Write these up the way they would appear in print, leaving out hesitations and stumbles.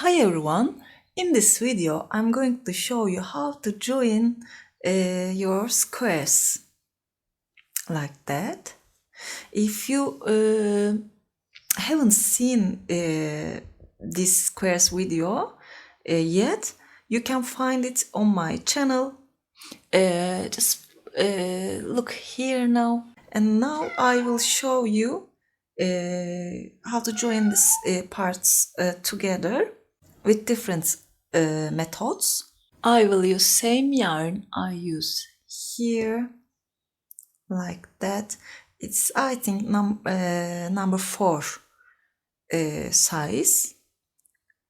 Hi everyone, in this video I'm going to show you how to join your squares like that. If you haven't seen this squares video yet, you can find it on my channel. Just look here now, and now I will show you how to join these parts together with different methods. I will use same yarn I use here, like that. It's I think number 4 size,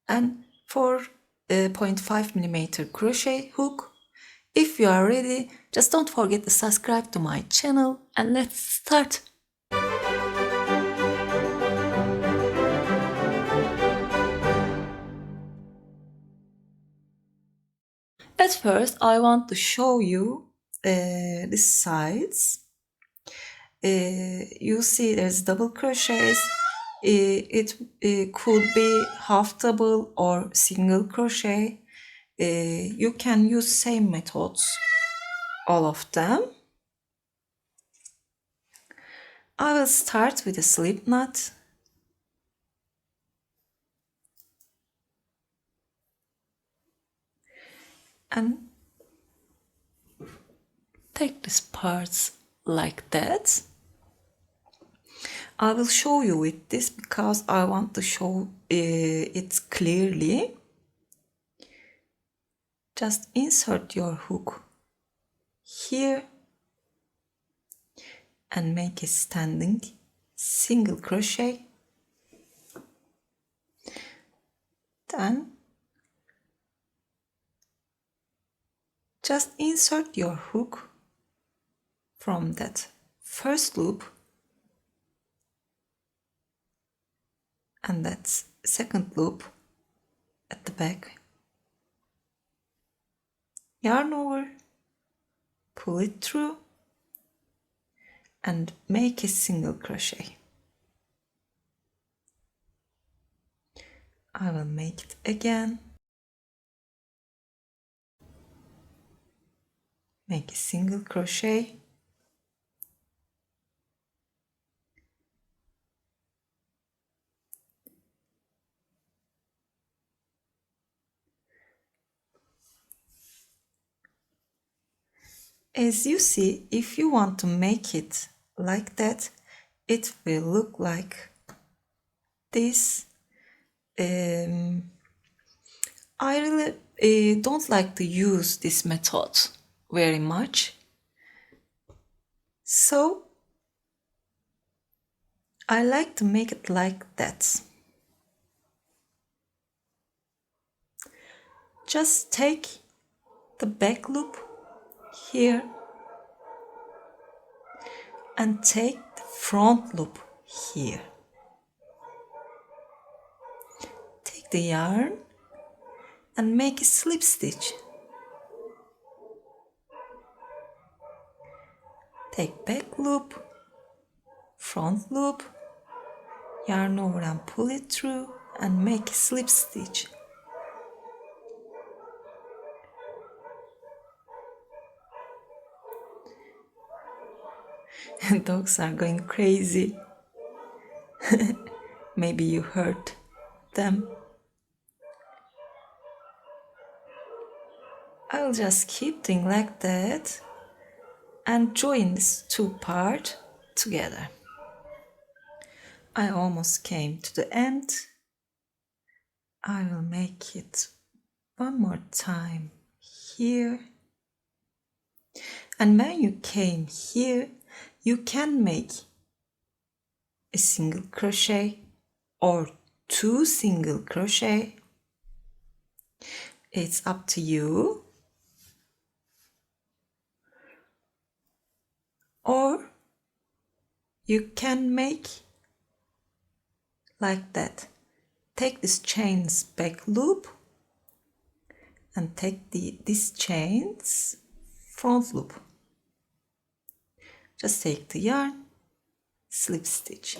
and 4.5 millimeter crochet hook. If you are ready, just don't forget to subscribe to my channel, and let's start. At first, I want to show you the sides. You see there's double crochets. It could be half double or single crochet. You can use same methods, all of them. I will start with a slip knot. And take these parts like that. I will show you with this because I want to show it clearly. Just insert your hook here and make a standing single crochet. Then just insert your hook from that first loop and that second loop at the back. Yarn over, pull it through, and make a single crochet. I will make it again. Make a single crochet. As you see, if you want to make it like that, it will look like this. I really don't like to use this method very much, so I like to make it like that. Just take the back loop here and take the front loop here. Take the yarn and make a slip stitch. Take back loop, front loop, yarn over and pull it through and make a slip stitch. Dogs are going crazy. Maybe you heard them. I'll just keep doing like that and join these two parts together. I almost came to the end. I will make it one more time here. And when you came here, you can make a single crochet or 2 single crochet. It's up to you. Or you can make like that. Take this chain's back loop and take this chain's front loop. Just take the yarn, slip stitch.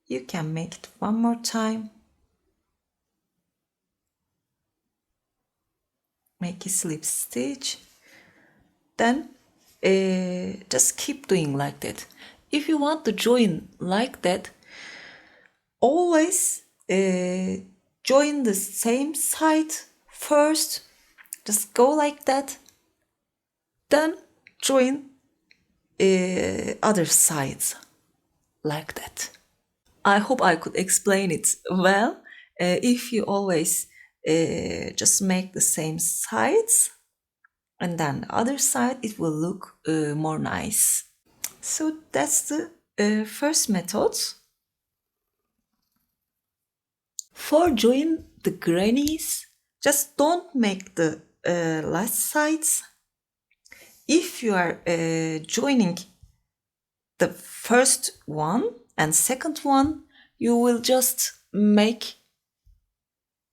You can make it one more time make a slip stitch, then just keep doing like that. If you want to join like that, always join the same side first, just go like that, then join other sides like that. I hope I could explain it well. If you always just make the same sides and then the other side, it will look more nice. So that's the first method. For join the grannies, just don't make the last sides. If you are joining the first one and second one, you will just make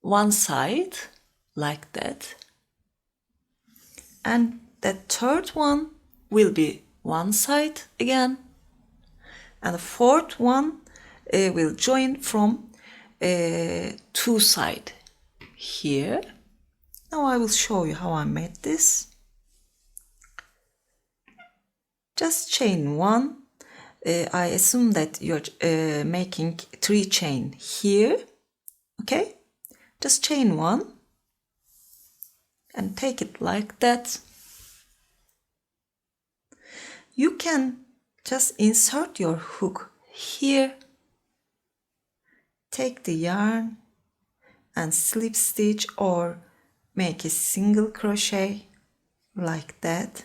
one side like that, and the third one will be one side again, and the fourth one will join from two sides here. Now I will show you how I made this. Just chain one. I assume that you're making 3 chain here. Okay, just chain one and take it like that. You can just insert your hook here, take the yarn and slip stitch or make a single crochet like that,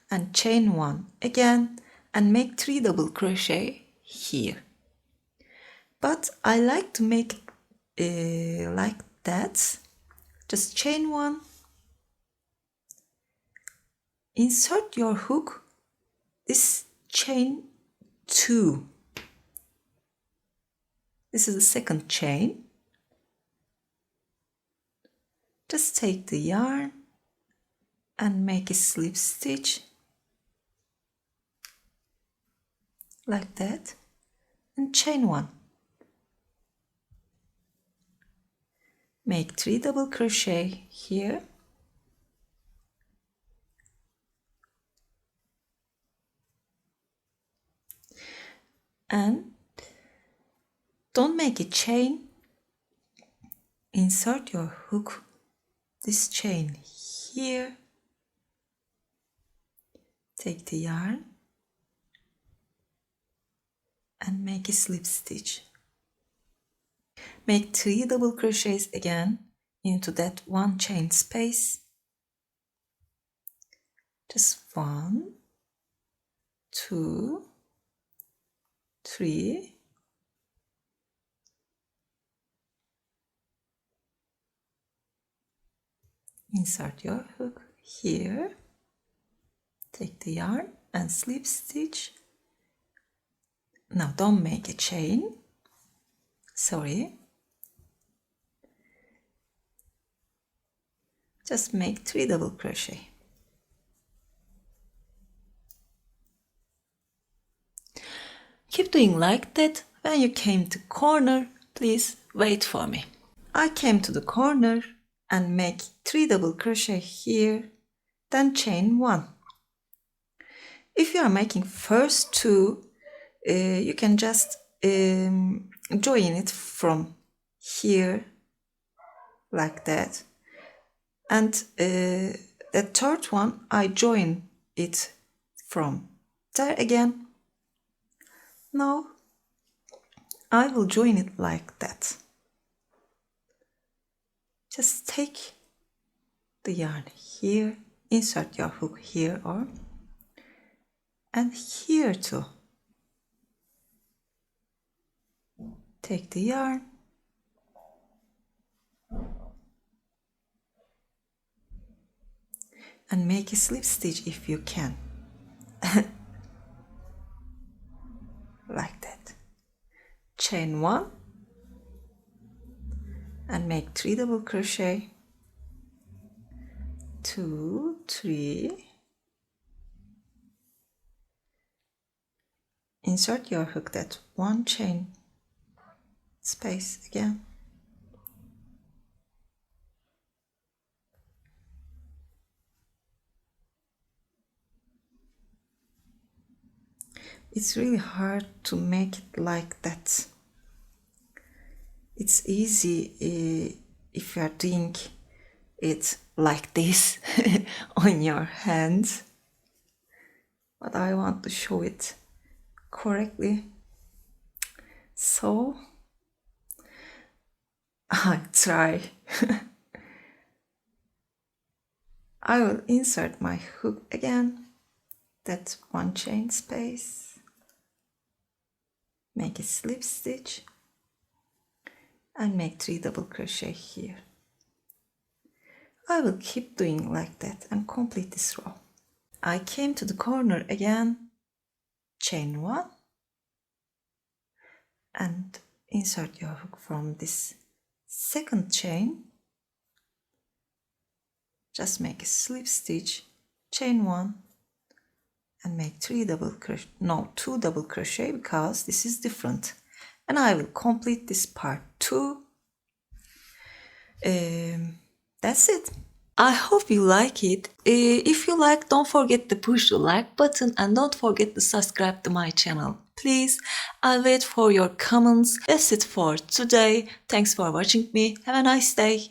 and chain one again and make 3 double crochet here. But I like to make it like that. Just chain one, insert your hook, this chain 2. This is the second chain. Just take the yarn and make a slip stitch like that and chain one. Make 3 double crochet here. And don't make a chain. Insert your hook, this chain here. Take the yarn and make a slip stitch. Make 3 double crochets again into that one chain space. Just 1, 2, 3. Insert your hook here. Take the yarn and slip stitch. Now don't make a chain. Sorry. Just make 3 double crochet. Keep doing like that. When you came to corner, please wait for me. I came to the corner and make 3 double crochet here, then chain 1. If you are making first 2, you can just join it from here like that, and the third one I join it from there again. Now I will join it like that. Just take the yarn here, insert your hook here or and here too. Take the yarn and make a slip stitch if you can. Like that. Chain 1 and make 3 double crochet. 2, 3. Insert your hook that one chain space again. It's really hard to make it like that. It's easy if you are doing it like this on your hands, but I want to show it correctly, so I try. I will insert my hook again, that one chain space, make a slip stitch and make 3 double crochet here. I will keep doing like that and complete this row. I came to the corner again, chain 1 and insert your hook from this second chain. Just make a slip stitch, chain 1 and make 2 double crochet because this is different, and I will complete this part too. That's it. I hope you like it. If you like, don't forget to push the like button and don't forget to subscribe to my channel. Please, I'll wait for your comments. That's it for today. Thanks for watching me. Have a nice day.